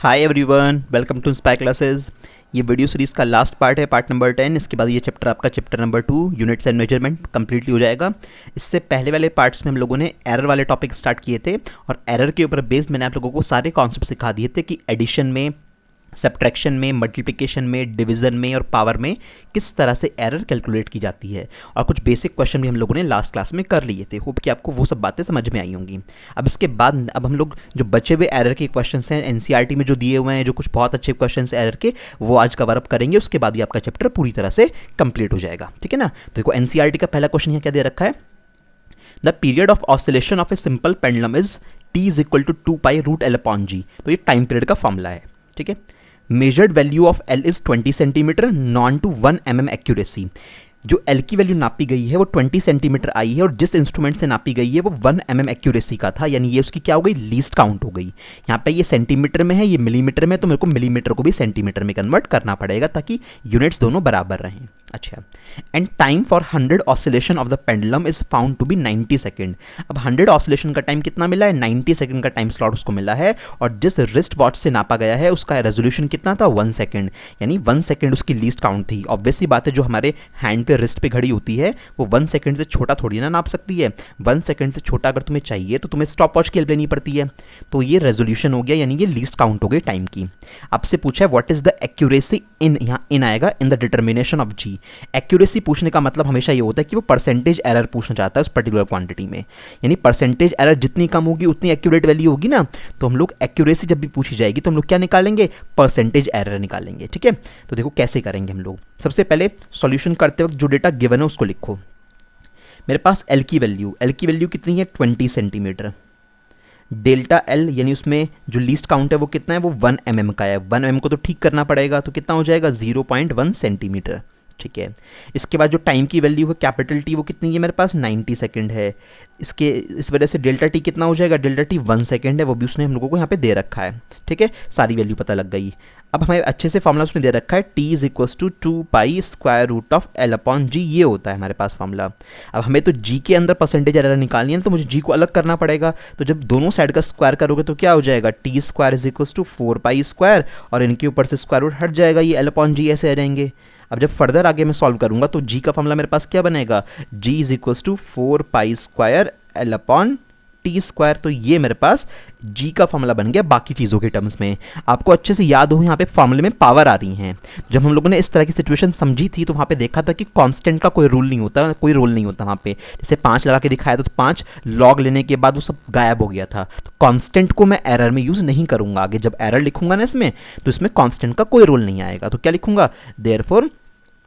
Hi everyone, welcome to inspire classes. ये video series का last part है, part number 10। इसके बाद ये चैप्टर आपका chapter number 2 units and measurement completely हो जाएगा। इससे पहले वाले पार्ट्स में हम लोगों ने एरर वाले टॉपिक स्टार्ट किए थे और एरर के ऊपर बेस्ड मैंने आप लोगों को सारे कॉन्सेप्ट सिखा दिए थे कि एडिशन में, सब्ट्रैक्शन में, मल्टीप्लिकेशन में, डिवीज़न में और पावर में किस तरह से एरर कैलकुलेट की जाती है। और कुछ बेसिक क्वेश्चन भी हम लोगों ने लास्ट क्लास में कर लिए थे। होप कि आपको वो सब बातें समझ में आई होंगी। अब इसके बाद अब हम लोग जो बचे हुए एरर के क्वेश्चंस हैं एनसीईआरटी में जो दिए हुए हैं, जो कुछ बहुत अच्छे क्वेश्चंस एरर के, वो आज कवर अप करेंगे। उसके बाद ही आपका चैप्टर पूरी तरह से कंप्लीट हो जाएगा। ठीक है ना। तो देखो एनसीईआरटी का पहला क्वेश्चन यहाँ क्या दे रखा है। The period of oscillation of a simple pendulum is t is equal to 2π√L/g। तो ये टाइम पीरियड का फॉर्मूला है। ठीक है। Measured value of L is 20 सेंटीमीटर, नॉन टू 1 mm एक्यूरेसी। जो L की वैल्यू नापी गई है वो 20 सेंटीमीटर आई है और जिस इंस्ट्रूमेंट से नापी गई है वो 1 mm एक्यूरेसी का था, यानी ये उसकी क्या हो गई, लीस्ट काउंट हो गई। यहाँ पे ये सेंटीमीटर में है, ये मिलीमीटर में, तो मेरे को मिलीमीटर को भी सेंटीमीटर में कन्वर्ट करना पड़ेगा ताकि यूनिट्स दोनों बराबर रहें। अच्छा। And time for 100 oscillation of the pendulum is found to be 90 second. अब 100 ऑसिलेशन का टाइम कितना मिला है, 90 सेकेंड का टाइम स्लॉट उसको मिला है। और जिस रिस्ट वॉच से नापा गया है उसका रेजोल्यूशन कितना था, 1 सेकेंड, यानी 1 सेकेंड उसकी लीस्ट काउंट थी। ऑब्वियसली बात है, जो हमारे हैंड पे, रिस्ट पे घड़ी होती है वो 1 सेकेंड से छोटा थोड़ी ना नाप सकती है। 1 सेकेंड से छोटा अगर तुम्हें चाहिए तो तुम्हें स्टॉप वॉच की हेल्प लेनी पड़ती है। तो ये रेजोल्यूशन हो गया, यानी ये लीस्ट काउंट हो गई टाइम की। आपसे पूछा है what is the accuracy in, यहाँ इन आएगा in the determination of G. Accuracy पूछने का मतलब हमेशा ये होता है कि वो परसेंटेज एरर पूछना चाहता है उस पर्टिकुलर क्वांटिटी में, यानी परसेंटेज एरर जितनी कम होगी उतनी एक्यूरेट वैल्यू होगी ना। तो हम लोग एक्यूरेसी जब भी पूछी जाएगी तो हम लोग क्या निकालेंगे, परसेंटेज एरर निकालेंगे। ठीक है। तो देखो कैसे करेंगे हम लोग। सबसे पहले सॉल्यूशन करते वक्त जो डेटा गिवन है उसको लिखो। मेरे पास L की वैल्यू कितनी है, 20 सेंटीमीटर। डेल्टा L यानी उसमें जो लीस्ट काउंट है वो कितना है, वो 1 mm का है। 1 mm को तो ठीक करना पड़ेगा, तो कितना हो जाएगा, 0.1 सेंटीमीटर। ठीक है। इसके बाद जो टाइम की वैल्यू है कैपिटल T, वो कितनी है मेरे पास, 90 सेकेंड है। इस वजह से डेल्टा T कितना हो जाएगा, डेल्टा T 1 सेकेंड है, वो भी उसने हम लोगों को यहाँ पे दे रखा है। ठीक है। सारी वैल्यू पता लग गई। अब हमें अच्छे से फॉर्मूला उसने दे रखा है, T is equals to 2π√L/g, ये होता है हमारे पास फॉर्मूला। अब हमें तो G के अंदर परसेंटेज एरर निकालनी है, तो मुझे G को अलग करना पड़ेगा। तो जब दोनों साइड का स्क्वायर करोगे तो क्या हो जाएगा, T² इज इक्वल्स टू 4π², और इनके ऊपर से स्क्वायर रूट हट जाएगा, ये L/g ऐसे आ जाएंगे। अब जब फर्दर आगे मैं सॉल्व करूंगा तो G का फॉर्मूला मेरे पास क्या बनेगा, G is equals to 4π² L/T²। तो ये मेरे पास G का फॉर्मूला बन गया बाकी चीज़ों के टर्म्स में। आपको अच्छे से याद हो, यहाँ पे फॉर्मूले में पावर आ रही हैं। जब हम लोगों ने इस तरह की सिचुएशन समझी थी तो वहाँ पे देखा था कि कांस्टेंट का कोई रूल नहीं होता, कोई रोल नहीं होता वहाँ पे। जैसे 5 लगा के दिखाया था तो 5 लॉग लेने के बाद वो सब गायब हो गया था। तो कांस्टेंट को मैं एरर में यूज़ नहीं करूँगा। आगे जब एरर लिखूंगा ना इसमें, तो इसमें कांस्टेंट का कोई रोल नहीं आएगा। तो क्या लिखूंगा, therefore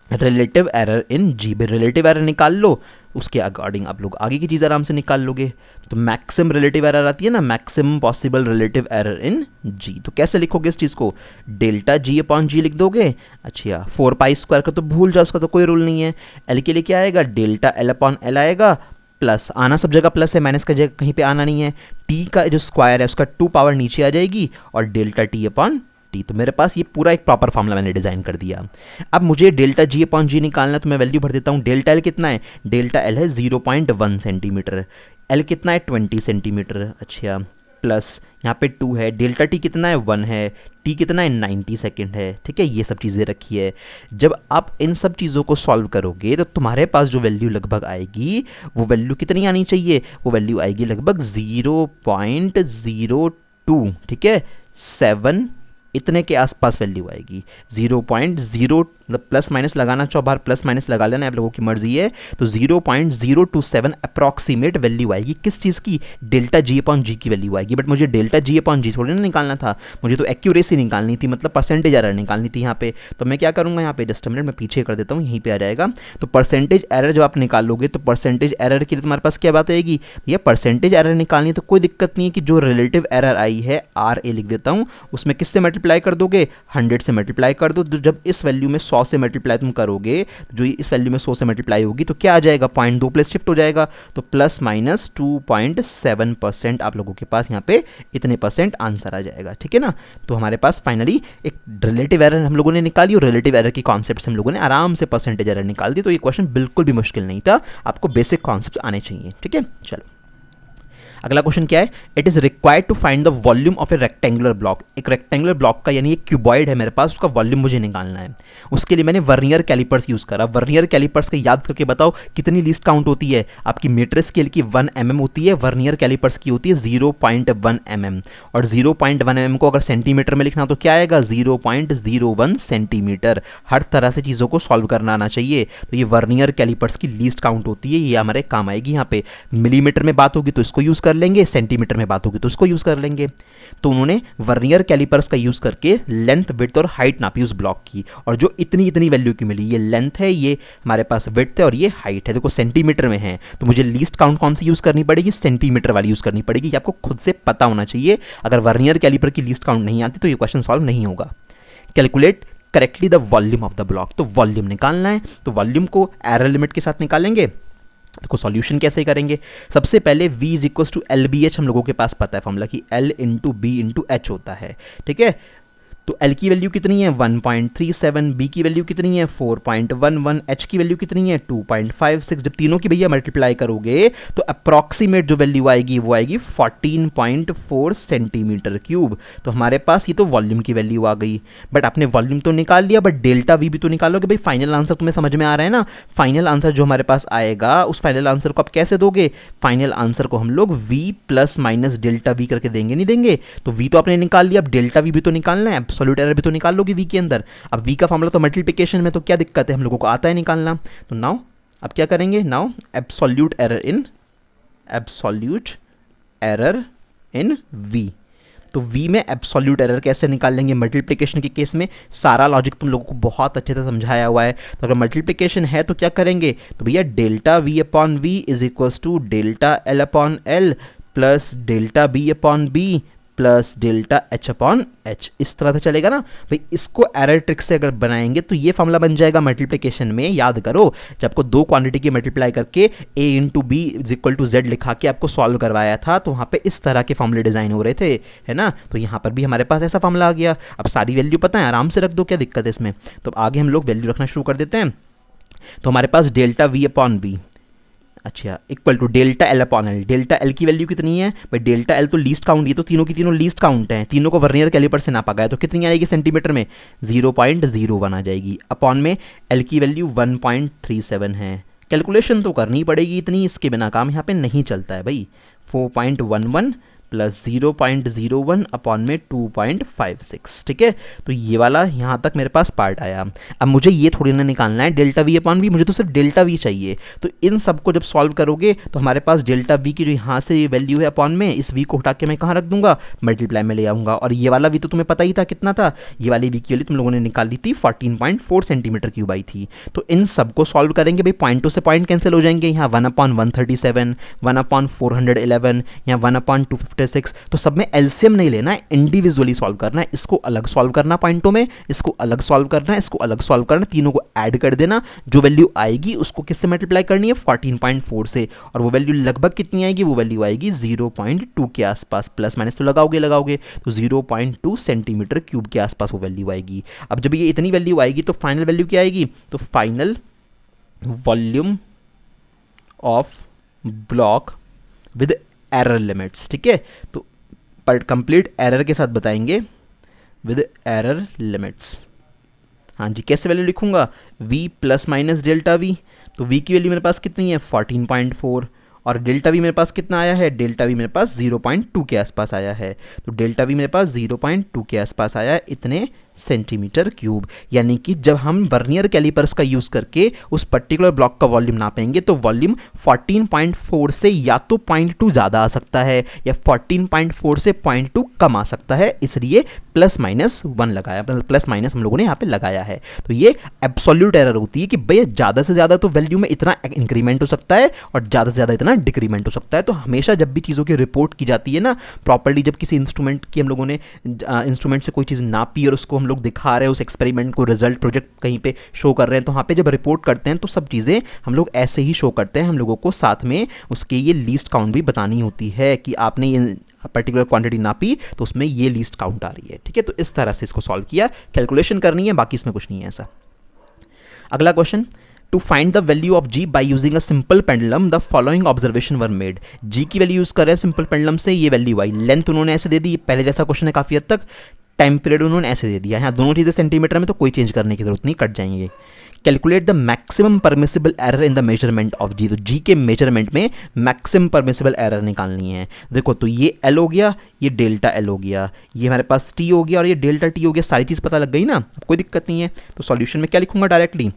relative error in G. Relative error निकाल लो, उसके अकॉर्डिंग आप लोग आगे की चीज़ आराम से निकाल लोगे। तो मैक्सिमम रिलेटिव एरर आती है ना, maximum possible relative error in g. तो कैसे लिखोगे इस चीज़ को, डेल्टा G/g लिख दोगे। अच्छा, 4π² का तो भूल जाओ, उसका तो कोई रूल नहीं है। L के लिए क्या आएगा, डेल्टा L/L आएगा, प्लस आना सब जगह प्लस है, माइनस का जगह कहीं पे आना नहीं है। T का जो स्क्वायर है उसका 2 पावर नीचे आ जाएगी और डेल्टा T/T। तो मेरे पास ये पूरा एक प्रॉपर फॉर्मूला मैंने डिजाइन कर दिया। अब मुझे डेल्टा G/g निकालना, तो मैं वैल्यू भर देता हूँ। डेल्टा L कितना है, डेल्टा L है 0.1 सेंटीमीटर। L कितना है, 20 सेंटीमीटर। अच्छा, प्लस यहाँ पे 2 है। डेल्टा T कितना है, 1 है। T कितना है, 90 सेकेंड है। ठीक है, ये सब चीज़ें रखी है। जब आप इन सब चीज़ों को सॉल्व करोगे तो तुम्हारे पास जो वैल्यू लगभग आएगी, वो वैल्यू कितनी आनी चाहिए, वो वैल्यू आएगी लगभग 0.02। ठीक है, 7 इतने के आसपास वैल्यू आएगी। 0.0 मतलब प्लस माइनस लगाना चाहो बाहर, प्लस माइनस लगा लेना, आप लोगों की मर्जी है। तो 0.027 अप्रॉक्सीमेट वैल्यू आएगी। किस चीज़ की, डेल्टा G/g की वैल्यू आएगी। बट मुझे डेल्टा G/g थोड़ी ना निकालना था, मुझे तो एक्यूरेसी निकालनी थी, मतलब परसेंटेज एरर निकालनी थी यहाँ पे। तो मैं क्या करूँगा, यहाँ पे जस्ट मिनट मैं पीछे कर देता हूँ, यहीं पर आ जाएगा। तो परसेंटेज एरर जब आप निकालोगे तो परसेंटेज एरर के लिए तुम्हारे पास क्या बात आएगी, भैया परसेंटेज एरर निकालनी है तो कोई दिक्कत नहीं है कि जो रिलेटिव एरर आई है RA लिख देता हूँ, उसमें किससे मल्टीप्लाई कर दोगे, 100 से मल्टीप्लाई कर दो। तो जब इस वैल्यू में 100 से मल्टीप्लाई तुम करोगे, जो इस वैल्यू में 100 से मल्टीप्लाई होगी तो क्या आ जाएगा, 0.2 प्लस शिफ्ट हो जाएगा। तो प्लस माइनस 2.7% आप लोगों के पास यहाँ पे इतने % आंसर आ जाएगा। ठीक है ना। तो हमारे पास फाइनली एक रिलेटिव एरर हम लोगों ने निकाली और रिलेटिव एरर की कॉन्सेप्ट हम लोगों ने आराम से परसेंटेज एरर निकाल दी। तो ये क्वेश्चन बिल्कुल भी मुश्किल नहीं था, आपको बेसिक कॉन्सेप्ट आने चाहिए। ठीक है, चलो अगला क्वेश्चन क्या है, it is required to find the volume of a rectangular block. एक रेक्टेंगुलर ब्लॉक का यानी एक क्यूबॉइड है मेरे पास, उसका वॉल्यूम मुझे निकालना है। उसके लिए मैंने वर्नियर कैलिपर्स यूज करा। वर्नियर कैलिपर्स के याद करके बताओ कितनी लीस्ट काउंट होती है। आपकी मीटर स्केल की 1 mm होती है, वर्नियर कैलिपर्स की होती है 0.1 mm। और 0.1 mm को अगर सेंटीमीटर में लिखना तो क्या आएगा, 0.01 सेंटीमीटर। हर तरह से चीज़ों को सॉल्व करना आना चाहिए। तो ये वर्नियर कैलिपर्स की लीस्ट काउंट होती है, ये हमारे काम आएगी। यहाँ पे मिलीमीटर में बात होगी तो इसको यूज़ कर लेंगे, सेंटीमीटर में बात होगी तो इसको यूज़ कर लेंगे। तो उन्होंने वर्नियर कैलिपर्स का यूज़ करके लेंथ, विड्थ और हाइट नापी उस ब्लॉक की, और जो इतनी इतनी वैल्यू की मिली, ये लेंथ है, ये हमारे पास विड्थ है और ये हाइट है। देखो सेंटीमीटर में है तो मुझे लीस्ट काउंट कौन सी यूज़ करनी पड़ेगी, सेंटीमीटर वाली यूज़ करनी पड़ेगी। ये आपको खुद से पता होना चाहिए। अगर वर्नियर कैलिपर की लीस्ट काउंट नहीं आती तो ये क्वेश्चन सॉल्व नहीं होगा। Calculate correctly the volume of the block. तो वॉल्यूम निकालना है, तो वॉल्यूम को एरर लिमिट के साथ निकालेंगे। देखो सॉल्यूशन कैसे करेंगे, सबसे पहले v is equal to L B H हम लोगों के पास पता है फॉर्मूला कि l into B into H होता है। ठीक है, तो L की वैल्यू कितनी है 1.37, B की वैल्यू कितनी है 4.11, H की वैल्यू कितनी है 2.56। जब तीनों की भैया मल्टीप्लाई करोगे तो अप्रॉक्सीमेट जो वैल्यू आएगी वो आएगी 14.4 सेंटीमीटर क्यूब। तो हमारे पास ये तो वॉल्यूम की वैल्यू आ गई, बट आपने वॉल्यूम तो निकाल लिया, बट डेल्टा वी भी तो निकालोगे। भाई फाइनल आंसर तुम्हें समझ में आ रहा है ना। फाइनल आंसर जो हमारे पास आएगा उस फाइनल आंसर को आप कैसे दोगे, फाइनल आंसर को हम लोग v plus minus delta we करके देंगे, नहीं देंगे। तो v तो आपने निकाल लिया, अब डेल्टा वी भी तो निकालना है, एब्सोल्यूट एरर भी तो निकाल लोगे v के अंदर। अब v का फॉर्मूला तो मल्टीप्लिकेशन में, तो क्या दिक्कत है, हम लोगों को आता है निकालना। तो नाउ अब क्या करेंगे, now absolute error in v। तो v में एब्सोल्यूट एरर कैसे निकाल लेंगे, मल्टीप्लिकेशन के केस में सारा लॉजिक तुम लोगों को बहुत अच्छे से समझाया हुआ है। तो अगर मल्टीप्लिकेशन है तो क्या करेंगे, तो भैया delta v upon v is equals to delta l upon l plus delta b upon b plus delta H upon H. इस तरह से चलेगा ना भाई। इसको एरर ट्रिक से अगर बनाएंगे तो ये फॉर्मूला बन जाएगा मल्टीप्लिकेशन में। याद करो जब आपको दो क्वांटिटी की मल्टीप्लाई करके a into B is equal to Z लिखा के आपको सॉल्व करवाया था, तो वहाँ पे इस तरह के फॉर्मूले डिजाइन हो रहे थे, है ना। तो यहाँ पर भी हमारे पास ऐसा फॉर्मूला आ गया। अब सारी वैल्यू पता है, आराम से रख दो, क्या दिक्कत है इसमें। तो आगे हम लोग वैल्यू रखना शुरू कर देते हैं। तो हमारे पास डेल्टा वी अपॉन बी, अच्छा, equal to delta L upon L. Delta L की वैल्यू कितनी है भाई, डेल्टा एल तो लीस्ट काउंट, ये तो तीनों की तीनों लीस्ट काउंट हैं, तीनों को वर्नियर कैलिपर से नापा गया, तो कितनी आएगी सेंटीमीटर में 0.01 आ जाएगी। अपॉन में एल की वैल्यू 1.37 है। कैलकुलेशन तो करनी पड़ेगी इतनी, इसके बिना काम यहाँ पे नहीं चलता है भाई। 4.11 प्लस 0.01 अपॉन में 2.56। ठीक है, तो ये वाला यहाँ तक मेरे पास पार्ट आया। अब मुझे ये थोड़ी ना निकालना है डेल्टा वी अपॉन वी, मुझे तो सिर्फ डेल्टा वी चाहिए। तो इन सबको जब सॉल्व करोगे तो हमारे पास डेल्टा वी की जो यहाँ से वैल्यू है अपॉन में, इस वी को हटा के मैं कहाँ रख दूंगा, मल्टीप्लाई में ले आऊँगा। और ये वाला वी तो तुम्हें पता ही था कितना था, ये वाली वी की वैल्यू तुम लोगों ने निकाली थी 14.4 सेंटीमीटर क्यूब आई थी। तो इन सबको सॉल्व करेंगे भाई, पॉइंटों से पॉइंट कैंसिल हो जाएंगे। यहाँ 1/137, 1/411, यहाँ 1/256। तो सब में एलसीएम नहीं लेना है, इंडिविजुअली सॉल्व करना है। इसको अलग सॉल्व करना पॉइंटों में, इसको अलग सॉल्व करना है, इसको अलग सॉल्व करना, तीनों को ऐड कर देना। जो वैल्यू आएगी उसको किससे मल्टीप्लाई करनी है, 14.4 से। और वो वैल्यू लगभग कितनी आएगी, वो वैल्यू आएगी 0.2 के आसपास। प्लस माइनस तो लगाओगे तो 0.2 सेंटीमीटर क्यूब के आसपास वो वैल्यू आएगी। अब जब ये इतनी वैल्यू आएगी तो फाइनल वैल्यू क्या आएगी, तो final volume of block with error limits. ठीक है, तो पर कंप्लीट एरर के साथ बताएंगे विद एरर लिमिट्स। हाँ जी, कैसे वैल्यू लिखूंगा, v plus minus delta we. तो v की वैल्यू मेरे पास कितनी है 14.4, और डेल्टा वी मेरे पास कितना आया है, डेल्टा वी मेरे पास 0.2 के आसपास आया है। तो डेल्टा वी मेरे पास 0.2 के आसपास आया है, इतने सेंटीमीटर क्यूब। यानी कि जब हम वर्नियर कैलिपर्स का यूज़ करके उस पर्टिकुलर ब्लॉक का वॉल्यूम नापेंगे तो वॉल्यूम 14.4 से या तो 0.2 ज़्यादा आ सकता है या 14.4 से 0.2 कम आ सकता है, इसलिए प्लस माइनस 1 लगाया, प्लस माइनस हम लोगों ने यहाँ पे लगाया है। तो ये एब्सोल्यूट एरर होती है कि भैया ज़्यादा से ज़्यादा तो वैल्यू में इतना इंक्रीमेंट हो सकता है और ज़्यादा से ज़्यादा इतना डिक्रीमेंट हो सकता है। तो हमेशा जब भी चीज़ों की रिपोर्ट की जाती है ना प्रॉपर्ली, जब किसी इंस्ट्रूमेंट की हम लोगों ने इंस्ट्रूमेंट से कोई चीज़ नापी और उसको हम लोग दिखा रहे हैं, उस एक्सपेरिमेंट को रिजल्ट प्रोजेक्ट कहीं पे शो कर रहे हैं, तो वहाँ पे जब रिपोर्ट करते हैं तो सब चीज़ें हम लोग ऐसे ही शो करते हैं। हम लोगों को साथ में उसके ये लीस्ट काउंट भी बतानी होती है कि आपने ये पर्टिकुलर क्वांटिटी नापी तो उसमें ये लीस्ट काउंट आ रही है। ठीक है, तो इस तरह से इसको सॉल्व किया, कैलकुलेशन करनी है, बाकी इसमें कुछ नहीं है ऐसा। अगला question, to find the value of ji by using a simple pendulum the following observation were made. जी की वैल्यू यूज कर रहे हैं सिंपल पेंडुलम से, ये वैल्यू आई, लेंथ उन्होंने ऐसे दे दी, पहले जैसा क्वेश्चन है काफी हद तक, टाइम पीरियड उन्होंने ऐसे दे दिया। यहाँ दोनों चीजें सेंटीमीटर में तो कोई चेंज करने की जरूरत नहीं, कट जाएंगे। Calculate the maximum permissible error in the measurement of जी, तो जी के मेजरमेंट में मैक्सिमम परमिसिबल एरर निकालनी है। देखो तो ये एल हो गया, ये डेल्टा एल हो गया, ये हमारे पास टी हो गया और ये डेल्टा टी हो गया, सारी चीज़ पता लग गई ना, कोई दिक्कत नहीं है। तो सॉल्यूशन में क्या लिखूंगा डायरेक्टली,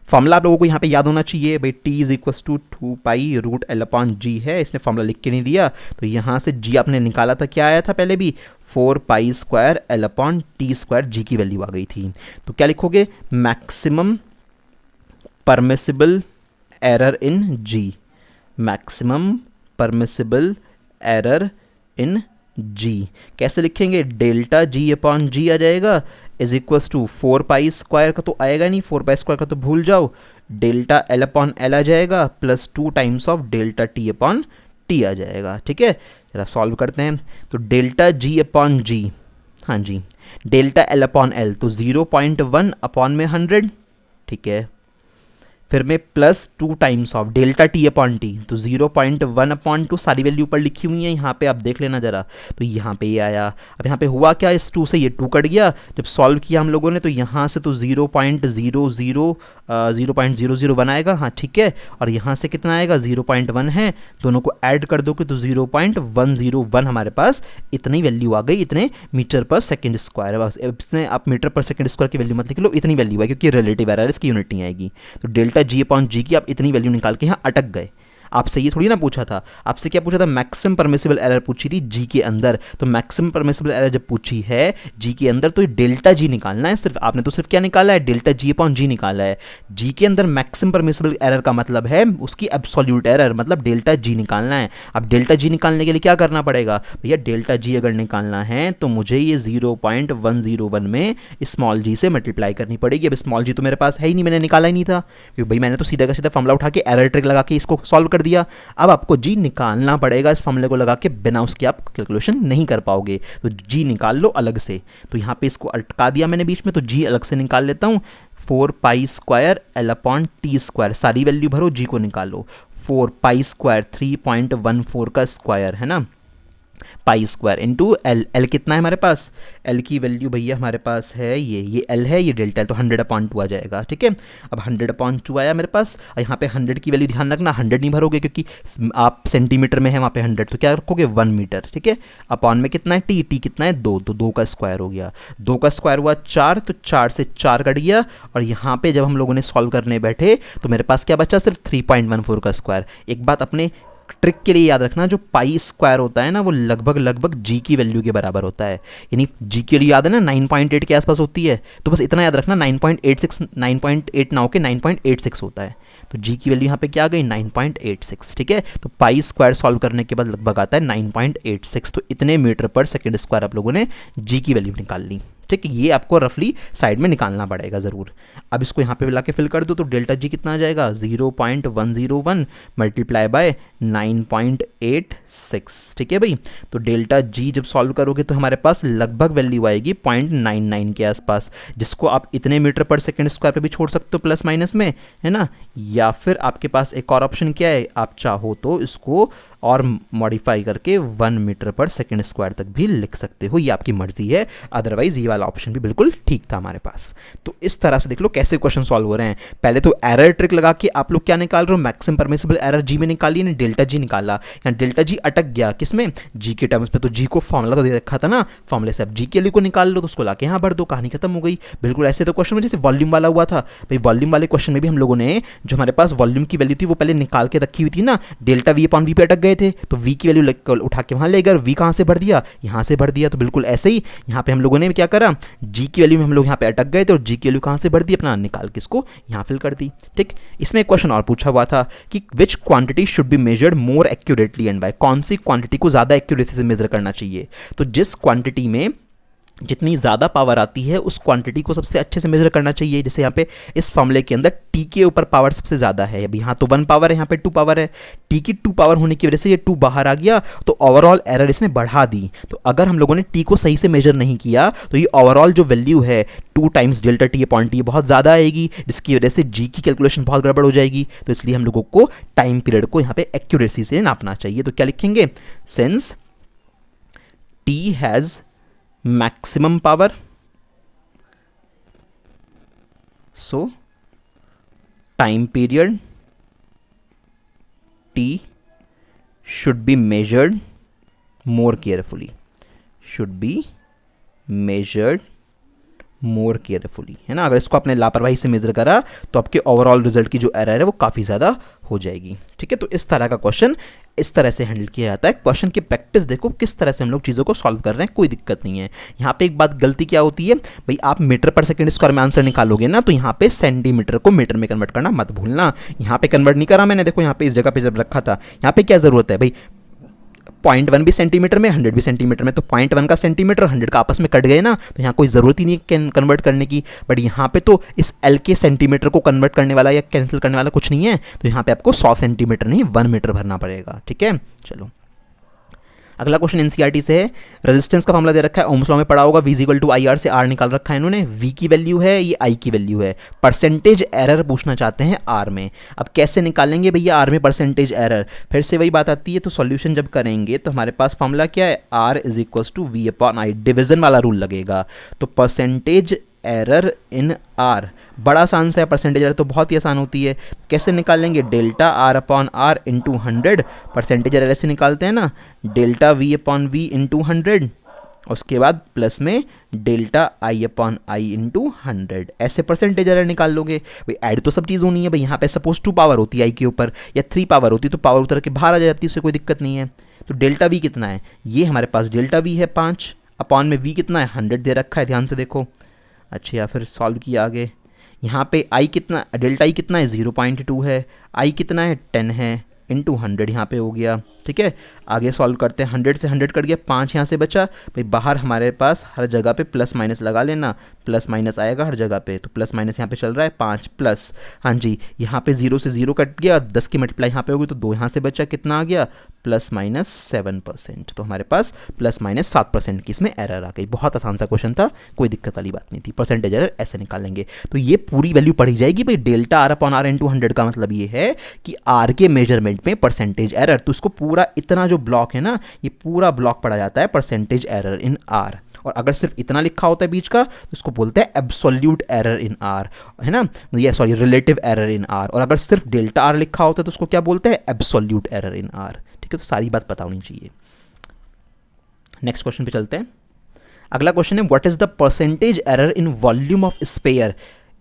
फॉर्मूला आप लोगों को यहाँ पे याद होना चाहिए भाई, T is equal to 2 pi root l upon g है, इसने फॉर्मूला लिख के नहीं दिया, तो यहाँ से जी आपने निकाला था, क्या आया था पहले भी 4 pi square l upon T square, g की वैल्यू आ गई थी। तो क्या लिखोगे, maximum permissible error in g, maximum permissible error in g कैसे लिखेंगे, डेल्टा जी अपॉन जी आ जाएगा is equals to 4 pi square का तो आएगा नहीं, 4 पाई स्क्वायर का तो भूल जाओ, डेल्टा एल अपॉन एल आ जाएगा plus 2 times of delta T upon T आ जाएगा। ठीक है, जरा सॉल्व करते हैं। तो डेल्टा जी अपॉन जी, हाँ जी, डेल्टा एल अपॉन एल तो 0.1 अपॉन में 100, ठीक है, फिर में plus 2 times of delta T upon T, तो 0.1 अपॉन 2, सारी वैल्यू ऊपर लिखी हुई है, यहाँ पे आप देख लेना जरा। तो यहाँ पे ये आया, अब यहाँ पे हुआ क्या, इस 2 से ये 2 कट गया, जब सॉल्व किया हम लोगों ने तो यहाँ से तो 0.001 आएगा, हाँ ठीक है, और यहाँ से कितना आएगा 0.1 है, दोनों को ऐड कर दोगे तो 0.101 हमारे पास इतनी वैल्यू आ गई, इतने मीटर पर सेकेंड स्क्वायर। बस इसमें आप मीटर पर सेकेंड स्क्वायर की वैल्यू मत लिख लो, इतनी वैल्यू है, क्योंकि रिलेटिव एरर इसकी यूनिट नहीं आएगी। तो डेल्टा जी अपॉन जी की आप इतनी वैल्यू निकाल के यहाँ अटक गए। आपसे ये थोड़ी ना पूछा था, आपसे क्या पूछा था, मैक्सिमम परमिसिबल एरर पूछी थी जी के अंदर। तो मैक्सिमम परमिसिबल एरर जब पूछी है जी के अंदर तो डेल्टा जी निकालना है सिर्फ, आपने तो सिर्फ क्या निकाला है, डेल्टा जी अपॉन जी निकाला है। जी के अंदर मैक्सिमम परमिसिबल एरर का मतलब है उसकी एब्सोल्यूट एरर, मतलब डेल्टा जी निकालना है। अब डेल्टा जी निकालने के लिए क्या करना पड़ेगा भैया, डेल्टा जी अगर निकालना है तो मुझे ये 0.101 में स्मॉल जी से मल्टीप्लाई करनी पड़ेगी। अब स्मॉल जी तो मेरे पास है ही नहीं, मैंने निकाला ही नहीं था, क्योंकि भाई मैंने तो सीधा का सीधा फॉर्मूला उठा के एरर ट्रिक लगा के इसको सॉल्व कर दिया। अब आपको जी निकालना पड़ेगा, इस फॉर्मूले को लगा के, बिना उसके आप कैलकुलेशन नहीं कर पाओगे। तो जी निकाल लो अलग से, तो यहाँ पे इसको अटका दिया मैंने बीच में, तो जी अलग से निकाल लेता हूँ, 4 pi square l upon T square, सारी वैल्यू भरो, जी को निकालो, 4 पाई स्क्वायर 3.14 का स्क्वायर है ना, pi square into L, L कितना है हमारे पास, एल की वैल्यू भैया हमारे पास है ये एल है, ये डेल्टा है, तो 100/2 आ जाएगा। ठीक है, अब 100/2 आया मेरे पास, यहाँ पे 100 की वैल्यू ध्यान रखना, 100 नहीं भरोगे क्योंकि आप सेंटीमीटर में है, वहाँ पे 100, तो क्या रखोगे 1 मीटर। ठीक है, अपॉन में कितना है टी, टी कितना है 2, तो 2 का स्क्वायर हो गया, 2 का स्क्वायर हुआ 4, तो 4 से 4 कट गया, और यहाँ पे जब हम लोगों ने सॉल्व करने बैठे तो मेरे पास क्या बचा, सिर्फ 3.14 का स्क्वायर। एक बात अपने ट्रिक के लिए याद रखना, जो पाई स्क्वायर होता है ना वो लगभग जी की वैल्यू के बराबर होता है, यानी जी के लिए याद है ना 9.8 के आसपास होती है, तो बस इतना याद रखना 9.8 ना होके 9.86 होता है, तो जी की वैल्यू यहाँ पे क्या आ गई 9.86। ठीक है, तो पाई स्क्वायर सॉल्व करने के बाद लगभग आता है 9.86, तो इतने मीटर पर सेकेंड स्क्वायर आप लोगों ने जी की वैल्यू निकाल ली। ठीक है, ये आपको रफली साइड में निकालना पड़ेगा ज़रूर। अब इसको यहाँ पे ला के फिल कर दो, तो डेल्टा जी कितना आ जाएगा 0.101 मल्टीप्लाई बाय 9.86। ठीक है भाई, तो डेल्टा जी जब सॉल्व करोगे तो हमारे पास लगभग वैल्यू आएगी 0.99 के आसपास, जिसको आप इतने मीटर पर सेकेंड स्क्वायर पे भी छोड़ सकते हो प्लस माइनस में, है ना, या फिर आपके पास एक और ऑप्शन क्या है, आप चाहो तो इसको और मॉडिफाई करके 1 मीटर पर सेकेंड स्क्वायर तक भी लिख सकते हो, ये आपकी मर्जी है। अदरवाइज ये वाला ऑप्शन भी बिल्कुल ठीक था हमारे पास। तो इस तरह से देख लो कैसे क्वेश्चन सॉल्व हो रहे हैं। पहले तो एरर ट्रिक लगा के आप लोग क्या निकाल रहे हो, मैक्सिमम परमिसिबल एरर जी में निकाली, ने डेल्टा जी निकाला, या डेल्टा जी अटक गया किसमें, जी के टर्म्स पे, तो जी को फॉर्मूला तो दे रखा था ना, फॉर्मूले से अब जी के लिए को निकाल लो, तो उसको लाके यहाँ भर दो, कहानी खत्म हो गई। बिल्कुल ऐसे तो क्वेश्चन में जैसे वॉल्यूम वाला हुआ था, भाई वॉल्यूम वाले क्वेश्चन में भी हम लोगों ने जो हमारे पास वॉल्यूम की वैल्यू थी वो पहले निकाल के रखी हुई थी ना, डेल्टा वी अपॉन वी पे अटक गए थे, तो वी की वैल्यू उठा के वहाँ ले गए, वी कहाँ से भर दिया, यहाँ से भर दिया। तो बिल्कुल ऐसे ही यहाँ पे हम लोगों ने क्या करा, जी की वैल्यू में हम लोग यहाँ पे अटक गए थे, और जी की वैल्यू कहाँ से भर दी, अपना निकाल के इसको यहाँ फिल कर दी। ठीक, इसमें एक क्वेश्चन और पूछा हुआ था कि which quantity should be measured more accurately and by, कौन सी क्वांटिटी को ज़्यादा एक्यूरेसी से मेजर करना चाहिए। तो जिस क्वांटिटी में जितनी ज़्यादा पावर आती है उस क्वांटिटी को सबसे अच्छे से मेजर करना चाहिए। जैसे यहाँ पे इस फॉर्मूले के अंदर टी के ऊपर पावर सबसे ज़्यादा है, अभी यहाँ तो 1 पावर है, यहाँ पे 2 पावर है, टी की 2 पावर होने की वजह से ये 2 बाहर आ गया, तो ओवरऑल एरर इसने बढ़ा दी। तो अगर हम लोगों ने टी को सही से मेजर नहीं किया तो ये ओवरऑल जो वैल्यू है 2 times delta T upon T बहुत ज़्यादा आएगी, जिसकी वजह से जी की कैलकुलेशन बहुत गड़बड़ हो जाएगी। तो इसलिए हम लोगों को टाइम पीरियड को यहाँ पे एक्यूरेसी से नापना चाहिए। तो क्या लिखेंगे, since T has maximum power, so time period t should be measured more carefully, should be measured more carefully, है ना। अगर इसको आपने लापरवाही से मेजर करा तो आपके ओवरऑल रिजल्ट की जो एरर है वो काफ़ी ज़्यादा हो जाएगी। ठीक है, तो इस तरह का क्वेश्चन इस तरह से हैंडल किया जाता है। क्वेश्चन की प्रैक्टिस देखो किस तरह से हम लोग चीज़ों को सॉल्व कर रहे हैं, कोई दिक्कत नहीं है। यहाँ पे एक बात गलती क्या होती है भाई, आप मीटर पर सेकंड स्क्वायर में आंसर निकालोगे ना तो यहाँ पे सेंटीमीटर को मीटर में कन्वर्ट करना मत भूलना। यहाँ पे कन्वर्ट नहीं करा मैंने, देखो यहाँ पे इस जगह पे जब रखा था, यहाँ पे क्या ज़रूरत है भाई, 0.1 भी सेंटीमीटर में, 100 भी सेंटीमीटर में, तो 0.1 का सेंटीमीटर 100 का आपस में कट गए ना, तो यहाँ कोई ज़रूरत ही नहीं है कन्वर्ट करने की। बट यहाँ पे तो इस एल के सेंटीमीटर को कन्वर्ट करने वाला या कैंसिल करने वाला कुछ नहीं है, तो यहाँ पे आपको 100 सेंटीमीटर नहीं 1 मीटर भरना पड़ेगा। ठीक है, चलो अगला क्वेश्चन एनसीईआरटी से है। रेजिस्टेंस का मामला दे रखा है, ओम्स लॉ में पढ़ा होगा, V equal to I R से आर निकाल रखा है इन्होंने। V की वैल्यू है, ये I की वैल्यू है, परसेंटेज एरर पूछना चाहते हैं R में। अब कैसे निकालेंगे भैया R में परसेंटेज एरर, फिर से वही बात आती है। तो सॉल्यूशन जब करेंगे तो हमारे पास फॉर्मूला क्या है, R is equal to V upon I, division वाला रूल लगेगा। तो परसेंटेज एरर इन आर बड़ा आसान सा है, परसेंटेज एरर तो बहुत ही आसान होती है। कैसे निकालेंगे, delta R upon R into 100, percentage error ऐसे निकालते हैं ना, delta V upon V into 100, उसके बाद प्लस में delta I upon I into 100, ऐसे परसेंटेज एरर निकाल लोगे। भाई ऐड तो सब चीज़ होनी है भाई, यहाँ पे सपोज 2 पावर होती है आई के ऊपर या 3 पावर होती तो पावर उतर के बाहर आ जाती है, उससे कोई दिक्कत नहीं है। तो डेल्टा वी कितना है, ये हमारे पास डेल्टा वी है 5, अपॉन में वी कितना है 100 दे रखा है, ध्यान से देखो। अच्छा, या फिर सॉल्व किया आगे, यहाँ पे आई कितना, डेल्टा आई कितना है 0.2 है, आई कितना है 10 है, इंटू 100 यहाँ पे हो गया। ठीक है, आगे सॉल्व करते हैं, 100 से 100 कट गया, 5 यहाँ से बचा भाई, बाहर हमारे पास हर जगह पे प्लस माइनस लगा लेना, प्लस माइनस आएगा हर जगह पे, तो प्लस माइनस यहाँ पे चल रहा है 5 प्लस, हाँ जी, यहाँ पे 0 से 0 कट गया, 10 की मल्टीप्लाई यहाँ पे होगी तो 2 यहाँ से बचा, कितना आ गया प्लस माइनस 7%, तो हमारे पास प्लस माइनस 7% की इसमें एरर आ गई। बहुत आसान सा क्वेश्चन था, कोई दिक्कत वाली बात नहीं थी। परसेंटेज एरर ऐसे निकालेंगे, तो ये पूरी वैल्यू पढ़ी जाएगी भाई, delta R upon R into 100 का मतलब ये है कि आर के मेजरमेंट में परसेंटेज एरर, तो इसको पूरा इतना जो ब्लॉक है ना, ये पूरा ब्लॉक पढ़ा जाता है परसेंटेज एरर इन आर। और अगर सिर्फ इतना लिखा होता है बीच का तो इसको बोलते हैं एब्सोल्यूट एरर इन आर, है ना, ये sorry relative error in are. और अगर सिर्फ डेल्टा आर लिखा होता है तो उसको क्या बोलते हैं, एब्सोल्यूट एरर इन आर। ठीक है, तो सारी बात पता होनी चाहिए। नेक्स्ट क्वेश्चन पे चलते हैं। अगला क्वेश्चन है, what is the percentage error in volume of sphere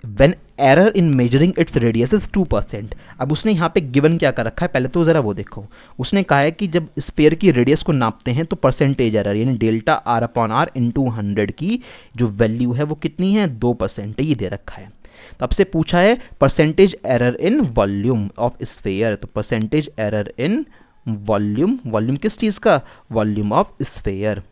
when error in measuring its radius is 2%। अब उसने यहाँ पे गिवन क्या कर रखा है, पहले तो ज़रा वो देखो। उसने कहा है कि जब स्फीयर की रेडियस को नापते हैं तो परसेंटेज एरर यानी delta R upon R into 100 की जो वैल्यू है वो कितनी है, 2% ये दे रखा है। तो आपसे पूछा है percentage error in volume of sphere, तो percentage error in volume, volume किस चीज़ का, वॉल्यूम ऑफ स्फीयर।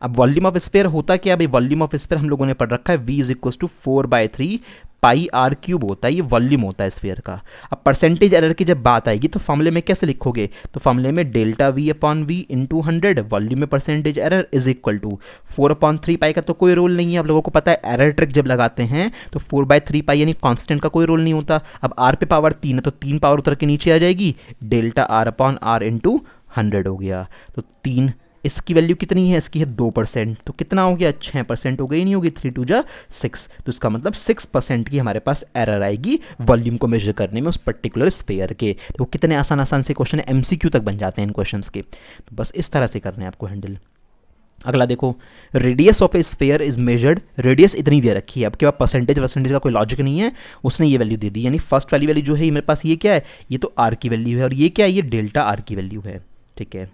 अब वॉल्यूम ऑफ स्फीयर होता क्या है, वॉल्यूम ऑफ स्फीयर हम लोगों ने पढ़ रखा है, V is equal to 4/3 pi R cube होता है, ये वॉल्यूम होता है स्फीयर का। अब परसेंटेज एरर की जब बात आएगी तो फॉर्मूले में कैसे लिखोगे, तो फॉर्मूले में delta V upon V into 100, volume में percentage error is equal to 4/3 pi का तो कोई रोल नहीं है, आप लोगों को पता है एरर ट्रिक जब लगाते हैं तो 4/3 पाई यानी कांस्टेंट का कोई रोल नहीं होता। अब आर पे पावर 3 है तो 3 पावर उतर के नीचे आ जाएगी, delta R upon R into 100 हो गया। तो 3, इसकी वैल्यू कितनी है, इसकी है 2%, तो कितना हो गया 6% हो गई, नहीं होगी, 3 2 6, तो इसका मतलब 6% की हमारे पास एरर आएगी वॉल्यूम को मेजर करने में उस पर्टिकुलर स्फीयर के। तो कितने आसान आसान से क्वेश्चन है, MCQ तक बन जाते हैं इन क्वेश्चंस के, तो बस इस तरह से करना है आपको हैंडल। अगला देखो, radius of A sphere is measured, radius इतनी दे रखी है, आपके पास परसेंटेज का कोई लॉजिक नहीं है, उसने ये वैल्यू दे दी, यानी फर्स्ट वाली वैल्यू जो है मेरे पास ये क्या है, ये तो आर की वैल्यू है, और ये क्या है, ये डेल्टा आर की वैल्यू है। ठीक है,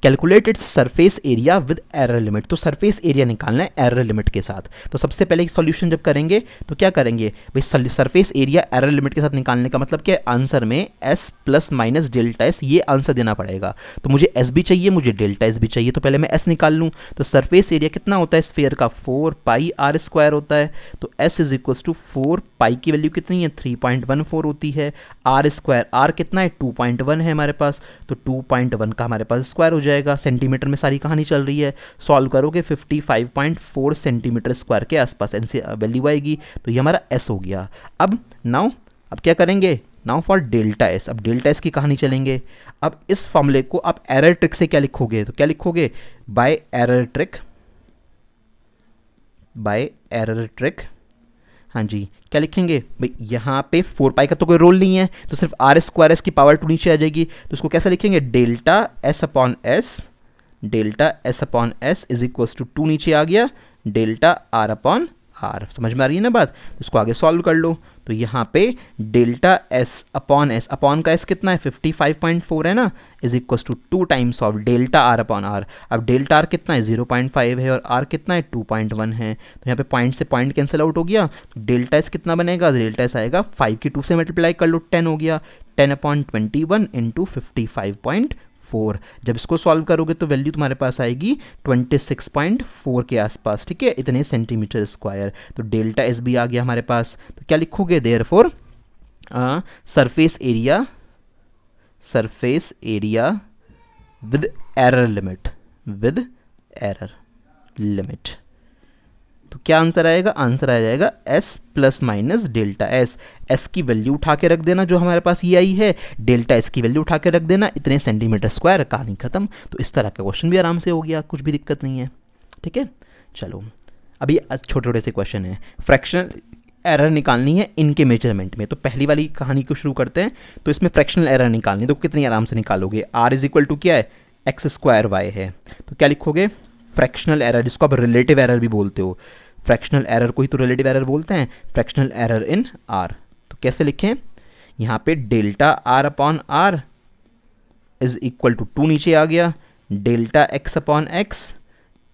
calculate its surface area with error limit. तो सरफेस एरिया निकालना है एरर लिमिट के साथ। तो सबसे पहले सॉल्यूशन जब करेंगे तो क्या करेंगे भाई, सरफेस एरिया एरर लिमिट के साथ निकालने का मतलब क्या है, आंसर में s plus minus delta S ये आंसर देना पड़ेगा। तो मुझे s भी चाहिए, मुझे डेल्टा एस भी चाहिए, तो पहले मैं s निकाल लूँ। तो सरफेस एरिया कितना होता है स्फीयर का, 4 पाई आर स्क्वायर होता है। तो s इज इक्वल टू 4 पाई की वैल्यू कितनी है, 3.14 होती है। आर स्क्वायर, आर कितना है 2.1 है हमारे पास, तो 2.1 का हमारे पास स्क्वायर हो जाएगा। सेंटीमीटर में सारी कहानी चल रही है, सॉल्व करोगे 55.4 सेंटीमीटर स्क्वायर के आसपास वैल्यू आएगी। तो ये हमारा s हो गया। अब क्या करेंगे, नाउ फॉर डेल्टा एस। अब डेल्टा एस की कहानी चलेंगे। अब इस फॉर्मूले को आप एरर ट्रिक से क्या लिखोगे, तो क्या लिखोगे, बाय एरर ट्रिक। हाँ जी, क्या लिखेंगे भाई, यहाँ पे 4 पाई का तो कोई रोल नहीं है, तो सिर्फ आर स्क्वायर एस की पावर 2 नीचे आ जाएगी। तो उसको कैसे लिखेंगे, delta S upon S is equal to 2 नीचे आ गया, डेल्टा आर अपॉन आर। समझ में आ रही है ना बात। तो इसको आगे सॉल्व कर लो। तो यहाँ पे डेल्टा एस अपॉन का एस कितना है 55.4 है ना, is equal to 2 times of delta R upon R. अब डेल्टा आर कितना है 0.5 है और आर कितना है 2.1 है। तो यहाँ पे पॉइंट से पॉइंट कैंसिल आउट हो गया। तो डेल्टा एस कितना बनेगा, डेल्टा एस आएगा 5 की 2 से मल्टीप्लाई कर लो, 10 हो गया। 10/21 इंटू 55.4। जब इसको सॉल्व करोगे तो वैल्यू तुम्हारे पास आएगी 26.4 के आसपास, ठीक है, इतने सेंटीमीटर स्क्वायर। तो डेल्टा एस भी आ गया हमारे पास। तो क्या लिखोगे, therefore surface area with error limit. तो क्या आंसर आएगा, आंसर आ जाएगा s plus minus delta S. s की वैल्यू उठा के रख देना जो हमारे पास ये आई है, डेल्टा s की वैल्यू उठा के रख देना, इतने सेंटीमीटर स्क्वायर, कहानी खत्म। तो इस तरह का क्वेश्चन भी आराम से हो गया, कुछ भी दिक्कत नहीं है, ठीक है। चलो अभी छोटे छोटे से क्वेश्चन है, फ्रैक्शनल एरर निकालनी है इनके मेजरमेंट में। तो पहली वाली कहानी को शुरू करते हैं। तो इसमें फ्रैक्शनल एरर निकालनी है, तो कितनी आराम से निकालोगे, r इज इक्वल टू क्या है, एक्स स्क्वायर वाई है। तो क्या लिखोगे, फ्रैक्शनल एरर, जिसको आप रिलेटिव एरर भी बोलते हो, फ्रैक्शनल एरर को ही तो रिलेटिव एरर बोलते हैं, फ्रैक्शनल एरर इन आर। तो कैसे लिखें, यहाँ पे delta R upon R is equal to 2 नीचे आ गया, delta X upon X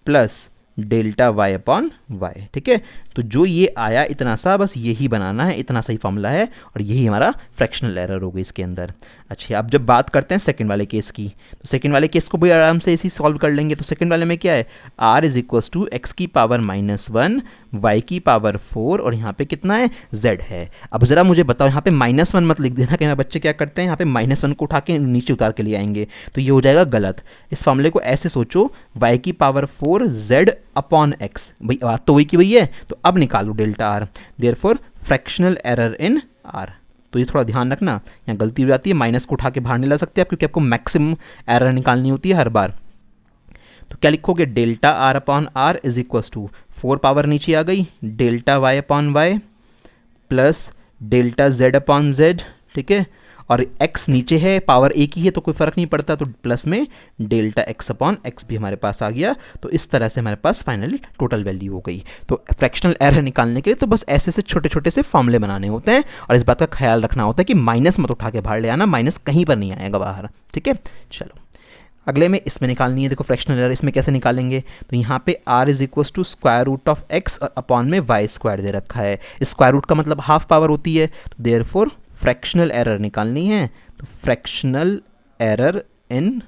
plus delta Y upon Y, ठीक है। तो जो ये आया इतना सा, बस यही बनाना है, इतना सही फॉर्मूला है और यही हमारा फ्रैक्शनल एरर होगा इसके अंदर। अच्छा, अब जब बात करते हैं सेकंड वाले केस की, तो सेकंड वाले केस को भी आराम से इसी सॉल्व कर लेंगे। तो सेकंड वाले में क्या है, r is equal to X की पावर -1 y की पावर 4 और यहाँ पे कितना है z है। अब ज़रा मुझे बताओ, यहाँ पे -1 मत लिख देना, कि बच्चे क्या करते हैं यहाँ पे -1 को उठा के नीचे उतार के ले आएंगे, तो ये हो जाएगा गलत। इस फॉर्मूले को ऐसे सोचो, y की पावर 4 z अपॉन x, भाई बात तो वही की वही है। तो अब निकालो delta R, therefore fractional error in are. तो ये थोड़ा ध्यान रखना, यहाँ गलती हो जाती है, माइनस को उठा के बाहर नहीं ला सकते आप, क्योंकि आपको मैक्सिमम एरर निकालनी होती है हर बार। तो क्या लिखोगे, delta R upon R is equal to 4 power नीचे आ गई, delta Y upon Y plus delta Z upon Z, ठीक है, और x नीचे है, पावर एक ही है तो कोई फ़र्क नहीं पड़ता, तो प्लस में डेल्टा x अपॉन एक्स भी हमारे पास आ गया। तो इस तरह से हमारे पास फाइनली टोटल वैल्यू हो गई। तो फ्रैक्शनल एरर निकालने के लिए तो बस ऐसे से छोटे छोटे से फॉर्मूले बनाने होते हैं और इस बात का ख्याल रखना होता है कि माइनस मत उठा के बाहर ले आना, माइनस कहीं पर नहीं आएगा बाहर, ठीक है। चलो अगले में इसमें निकालनी है, देखो फ्रैक्शनल एरर इसमें कैसे निकालेंगे। तो यहाँ पे r is equal to square root of x और अपॉन में y स्क्वायर दे रखा है। स्क्वायर रूट का मतलब हाफ पावर होती है, तो देयरफॉर फ्रैक्शनल एरर निकालनी है। तो फ्रैक्शनल एरर इन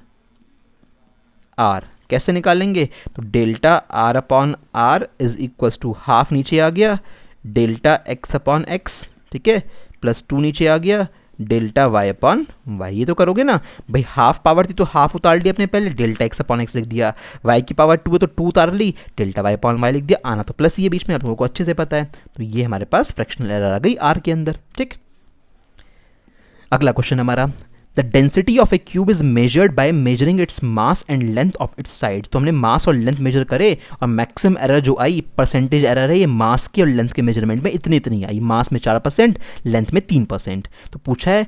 r कैसे निकालेंगे, तो delta r upon r is equal to half नीचे आ गया, डेल्टा x अपॉन x, ठीक है, प्लस 2 नीचे आ गया, डेल्टा y अपॉन y। ये तो करोगे ना भाई, हाफ पावर थी तो हाफ उतार लिया अपने पहले, डेल्टा x अपॉन x लिख दिया, y की पावर 2 है तो 2 उतार ली, डेल्टा y अपॉन y लिख दिया, आना तो प्लस ही है बीच में, आप लोगों को अच्छे से पता है। तो ये हमारे पास फ्रैक्शनल एरर आ गई r के अंदर, ठीक। अगला क्वेश्चन हमारा, the density of A cube is measured by measuring its mass and length of its sides. तो हमने मास और लेंथ मेजर करे और मैक्सिमम एरर जो आई, परसेंटेज एरर है ये मास की और लेंथ के मेजरमेंट में इतनी आई, मास में 4%, लेंथ में 3%। तो पूछा है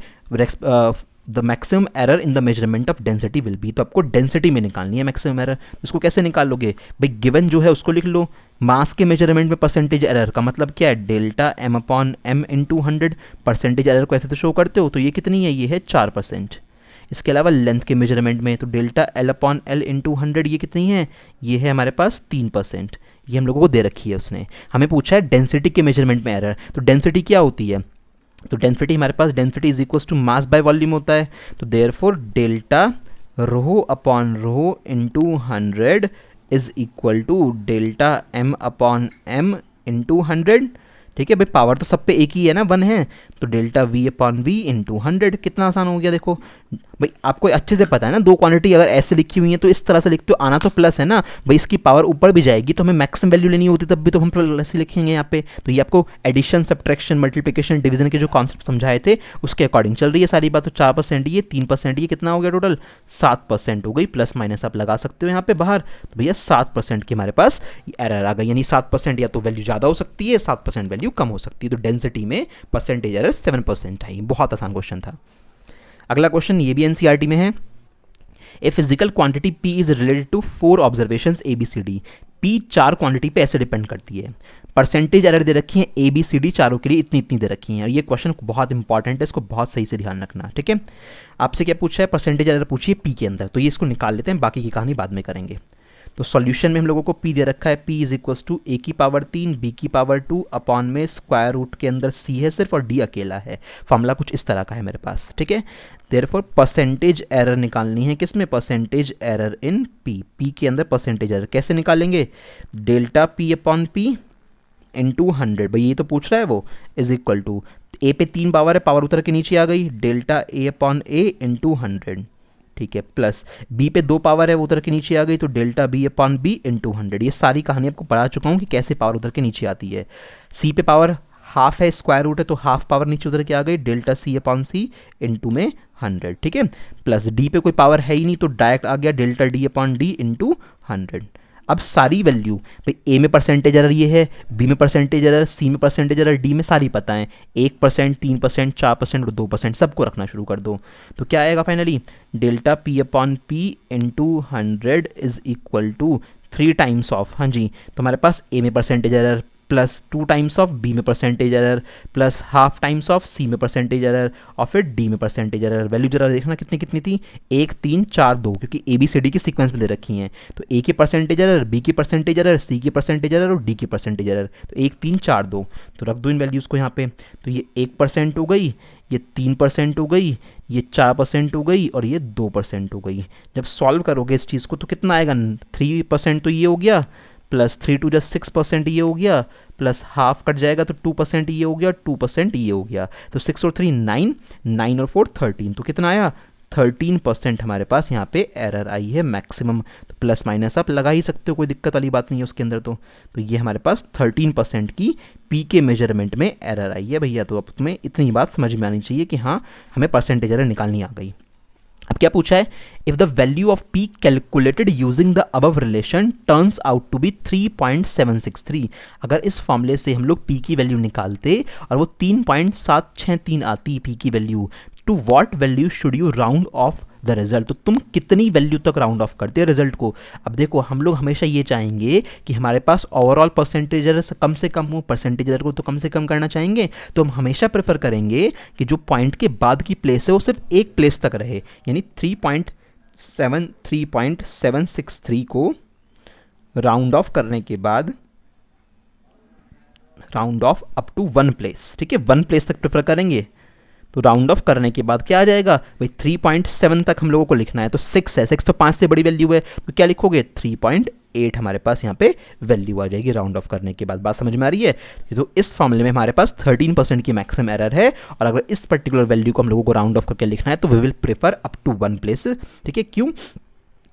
the maximum error in the measurement of density will be. तो आपको डेंसिटी में निकालनी है मैक्सिमम एरर। उसको कैसे निकालोगे भाई, गिवन जो है उसको लिख लो, मास के मेजरमेंट में परसेंटेज एरर का मतलब क्या है, delta m upon m into 100। Percentage error को ऐसे तो शो करते हो, तो ये कितनी है, ये है 4%। इसके अलावा लेंथ के मेजरमेंट में तो delta L upon L into 100 ये कितनी है, ये है हमारे पास 3%। ये हम लोगों को दे रखी है उसने। हमें पूछा है डेंसिटी के मेजरमेंट में एरर, तो डेंसिटी क्या होती है, तो डेंसिटी हमारे पास density is equal to mass by volume होता है। तो therefore delta rho upon rho into 100 is equal to delta m upon m into 100। ठीक है भाई, पावर तो सब पे एक ही है ना, 1 है, तो delta V upon V into 100। कितना आसान हो गया देखो भाई, आपको अच्छे से पता है ना, दो क्वांटिटी अगर ऐसे लिखी हुई है तो इस तरह से लिखते हो, आना तो प्लस है ना भाई, इसकी पावर ऊपर भी जाएगी तो हमें मैक्सिमम वैल्यू लेनी होती तब भी तो हम प्लस ही लिखेंगे यहाँ पे। तो ये आपको एडिशन सब्ट्रैक्शन मल्टीप्लिकेशन डिवीजन के जो कॉन्सेप्ट समझाए थे उसके अकॉर्डिंग चल रही है सारी बात। तो 4% ये 3% ये कितना हो गया टोटल 7% हो गई, प्लस माइनस आप लगा सकते हो यहाँ पे बाहर। तो भैया 7% की हमारे पास एरर आ गई, यानी 7% या तो वैल्यू ज़्यादा हो सकती है, 7% वैल्यू कम हो सकती है। तो डेंसिटी में परसेंटेज एरर 7% आई। बहुत आसान क्वेश्चन था। अगला क्वेश्चन ये भी एनसीईआरटी में है। A physical quantity P is related to 4 observations ABCD। P 4 quantity पे ऐसे डिपेंड करती है। परसेंटेज एरर दे रखी है ABCD चारों के लिए इतनी इतनी दे रखी है। और ये क्वेश्चन बहुत इंपॉर्टेंट है, इसको बहुत सही से ध्यान रखना। ठीक है, आपसे क्या पूछा है, परसेंटेज एरर पूछिए P के अंदर, तो ये इसको निकाल लेते हैं, बाकी की कहानी बाद में करेंगे। तो सॉल्यूशन में हम लोगों को P दे रखा है, P is equals to A की पावर 3 B की पावर 2 अपॉन में स्क्वायर रूट के अंदर C है सिर्फ और D अकेला है। फॉर्मूला कुछ इस तरह का है मेरे पास। ठीक है, देयरफॉर परसेंटेज एरर निकालनी है किसमें, परसेंटेज एरर इन P के अंदर परसेंटेज एरर कैसे निकालेंगे, delta P upon P into 100, भाई ये तो पूछ रहा है वो, इज इक्वल टू A पे 3 पावर है, पावर उतर के नीचे आ गई, delta A upon A into 100। ठीक है, प्लस B पे 2 पावर है वो उतर के नीचे आ गई, तो delta B upon B into 100। ये सारी कहानी आपको पढ़ा चुका हूँ कि कैसे पावर उतर के नीचे आती है। C पे पावर हाफ है, स्क्वायर रूट है, तो हाफ पावर नीचे उतर के आ गई, delta C upon C into में 100। ठीक है, प्लस D पे कोई पावर है ही नहीं तो डायरेक्ट आ गया delta D upon D into 100। अब सारी वैल्यू भाई A में परसेंटेज एरर ये है, B में परसेंटेज एरर, C में परसेंटेज एरर, D में सारी पता है, 1%, 3%, 4% और 2% सबको रखना शुरू कर दो। तो क्या आएगा finally, delta P upon P into 100 is equal to 3 times of, हाँ जी, तो हमारे पास A में percentage error plus 2 times of B में percentage error plus half times of C में परसेंटेज एरर और फिर D में परसेंटेज एरर। वैल्यू जरा देखना कितनी कितनी थी, 1 3 4 2, क्योंकि ABCD की सीक्वेंस में दे रखी हैं। तो A की परसेंटेज एरर, B की परसेंटेज एरर, C की परसेंटेज एरर और D की परसेंटेज एरर। तो 1 3 4 2, तो रख दो इन वैल्यूज़ को यहाँ पे। तो ये 1% हो गई, ये 3% हो गई, ये 4% हो गई और ये 2% हो गई। जब सॉल्व करोगे इस चीज़ को तो कितना आएगा, 3% तो ये हो गया, प्लस 3 2 जस्ट 6% ये हो गया, प्लस हाफ कट जाएगा तो 2% ये हो गया, 2% ये हो गया। तो 6 और 3 9, 9 और 4 13, तो कितना आया 13% हमारे पास यहाँ पे एरर आई है मैक्सिमम। तो प्लस माइनस आप लगा ही सकते हो, कोई दिक्कत वाली बात नहीं है उसके अंदर। तो ये हमारे पास 13% की P के मेजरमेंट में एरर आई है भैया। तो अब तुम्हें इतनी बात समझ में आनी चाहिए कि हाँ हमें परसेंटेज एरर निकालनी आ गई। अब क्या पूछा है, if the value of P calculated using the above relation turns out to be 3.763। अगर इस फॉर्मूले से हम लोग P की वैल्यू निकालते और वो 3.763 आती P की वैल्यू, to what value should you round off the result, तो तुम कितनी वैल्यू तक राउंड ऑफ करते हो रिजल्ट को। अब देखो हम लोग हमेशा ये चाहेंगे कि हमारे पास ओवरऑल परसेंटेज एरर कम से कम हो, परसेंटेज एरर को तो कम से कम करना चाहेंगे। तो हम हमेशा प्रेफर करेंगे कि जो पॉइंट के बाद की प्लेस है वो सिर्फ एक प्लेस तक रहे, यानी 3.763 को राउंड ऑफ करने के बाद round off up to 1 place. ठीक है, 1 प्लेस तक प्रेफर करेंगे। तो राउंड ऑफ करने के बाद क्या आ जाएगा भाई, 3.7 तक हम लोगों को लिखना है। तो 6 है, 6 तो 5 से बड़ी वैल्यू है, तो क्या लिखोगे 3.8 हमारे पास यहाँ पे वैल्यू आ जाएगी राउंड ऑफ करने के बाद। बात समझ में आ रही है। तो इस फॉर्मूले में हमारे पास 13% की मैक्सिमम एरर है, और अगर इस पर्टिकुलर वैल्यू को हम लोगों को राउंड ऑफ करके लिखना है तो we will prefer up to 1 place. ठीक है, क्यों,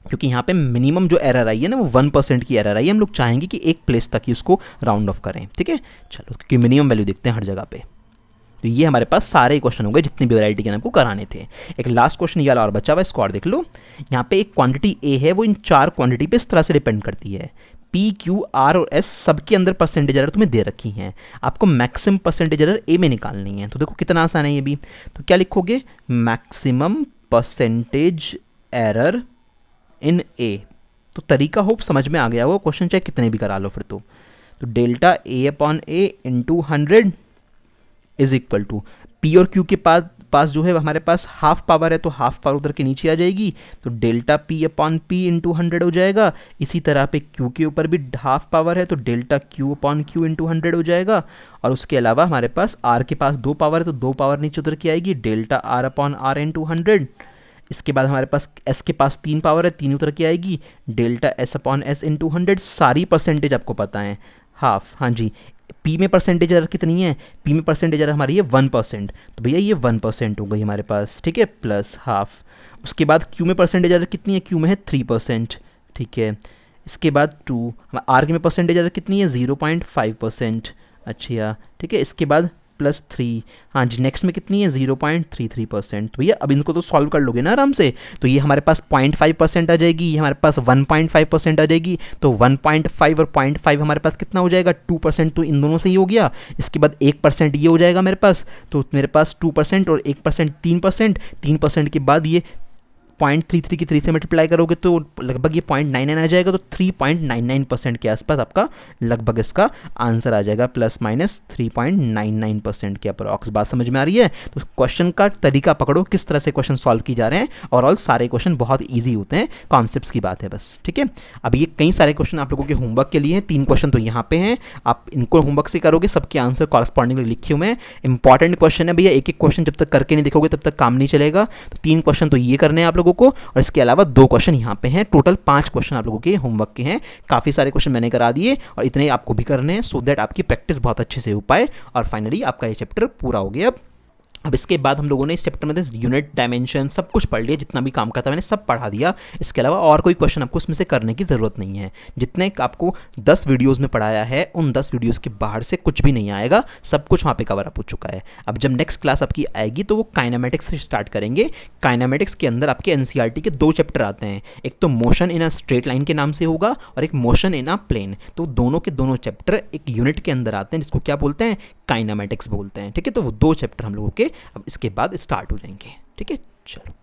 क्योंकि यहाँ पे मिनिमम जो एरर आई है ना वो 1% की एरर आई है। हम लोग चाहेंगे कि एक प्लेस तक ही उसको राउंड ऑफ करें। ठीक है, चलो, क्योंकि मिनिमम वैल्यू देखते हैं हर जगह पे। तो ये हमारे पास सारे क्वेश्चन हो गए जितनी भी वैरायटी के आपको कराने थे। एक लास्ट क्वेश्चन ये वाला और बचा हुआ, इसको और देख लो। यहाँ पे एक क्वांटिटी A है, वो इन 4 क्वांटिटी पे इस तरह से डिपेंड करती है। P, Q, R और S सबके अंदर परसेंटेज एरर तुम्हें दे रखी हैं। आपको मैक्सिमम परसेंटेज एरर A में निकालनी है। तो देखो कितना आसान है ये भी। तो क्या लिखोगे, maximum percentage error in A। तो तरीका होप समझ में आ गया होगा, क्वेश्चन चाहे कितने भी करा लो फिर तो delta A upon A into 100 is equal to P और Q के बाद पास जो है हमारे पास हाफ पावर है, तो हाफ पावर उधर के नीचे आ जाएगी, तो delta P upon P into 100 हो जाएगा। इसी तरह पे क्यू के ऊपर भी हाफ पावर है, तो delta Q upon Q into 100 हो जाएगा। और उसके अलावा हमारे पास आर के पास 2 पावर है, तो 2 पावर नीचे उधर की आएगी, delta R upon R into 100। इसके बाद हमारे पास एस के पास 3 पावर है, 3 उतर के आएगी, delta S upon S into 100। सारी परसेंटेज आपको पता है, हाफ, हाँ जी। पी में परसेंटेज एरर कितनी है, पी में परसेंटेज एरर हमारी है 1%, तो भैया ये 1% हो गई हमारे पास, ठीक है, प्लस हाफ। उसके बाद क्यू में परसेंटेज एरर कितनी है, क्यू में है 3%, ठीक है। इसके बाद 2, आर के में परसेंटेज एरर कितनी है 0.5%, अच्छा, ठीक है। इसके बाद +3, हाँ जी, नेक्स्ट में कितनी है 0.33%। तो भैया अब इनको तो सॉल्व कर लोगे ना आराम से, तो ये हमारे पास 0.5% आ जाएगी, ये हमारे पास 1.5% आ जाएगी, तो 1.5 और 0.5 हमारे पास कितना हो जाएगा 2%, तो इन दोनों से ही हो गया। इसके बाद 1% ये हो जाएगा मेरे पास, तो मेरे पास 2% और 1% 3%, 3% के बाद ये 0.33 की 3 से मल्टीप्लाई करोगे तो लगभग ये 0.99 आ जाएगा, तो 3.99% के आसपास आपका लगभग इसका आंसर आ जाएगा, +-3.99% के अप्रॉक्स। बात समझ में आ रही है? तो क्वेश्चन का तरीका पकड़ो, किस तरह से क्वेश्चन सॉल्व की जा रहे हैं, और ऑल सारे क्वेश्चन बहुत ईजी होते हैं, कॉन्सेप्ट्स की बात है बस, ठीक है। अब ये कई सारे क्वेश्चन आप लोगों के होमवर्क के लिए हैं, 3 क्वेश्चन तो यहाँ पे हैं, आप इनको होमवर्क से करोगे, सबके आंसर कॉरस्पॉन्डिंग लिखे हुए हैं। इंपॉर्टेंट क्वेश्चन है भैया, एक एक क्वेश्चन जब तक करके नहीं देखोगे तब तक काम नहीं चलेगा। तो 3 क्वेश्चन तो ये करने हैं आप लोगों को, और इसके अलावा 2 क्वेश्चन यहाँ पे हैं। टोटल 5 क्वेश्चन आप लोगों के होमवर्क के हैं। काफ़ी सारे क्वेश्चन मैंने करा दिए और इतने आपको भी करने हैं, सो दैट आपकी प्रैक्टिस बहुत अच्छे से हो पाए और फाइनली आपका ये चैप्टर पूरा हो गया। अब इसके बाद हम लोगों ने इस चैप्टर में यूनिट, डायमेंशन सब कुछ पढ़ लिया, जितना भी काम का था मैंने सब पढ़ा दिया। इसके अलावा और कोई क्वेश्चन आपको इसमें से करने की ज़रूरत नहीं है। जितने आपको 10 वीडियोस में पढ़ाया है, उन 10 वीडियोस के बाहर से कुछ भी नहीं आएगा, सब कुछ वहाँ पे कवर अप हो चुका है। अब जब नेक्स्ट क्लास आपकी आएगी तो वो काइनेमेटिक्स से स्टार्ट करेंगे। काइनेमेटिक्स के अंदर आपके एनसीईआरटी के 2 चैप्टर आते हैं, एक तो motion in a straight line के नाम से होगा और एक मोशन इन अ प्लेन। तो दोनों के दोनों चैप्टर एक यूनिट के अंदर आते हैं, जिसको क्या बोलते हैं, काइनेमेटिक्स बोलते हैं, ठीक है। तो वो 2 चैप्टर हम लोगों के अब इसके बाद स्टार्ट हो जाएंगे, ठीक है। चलो।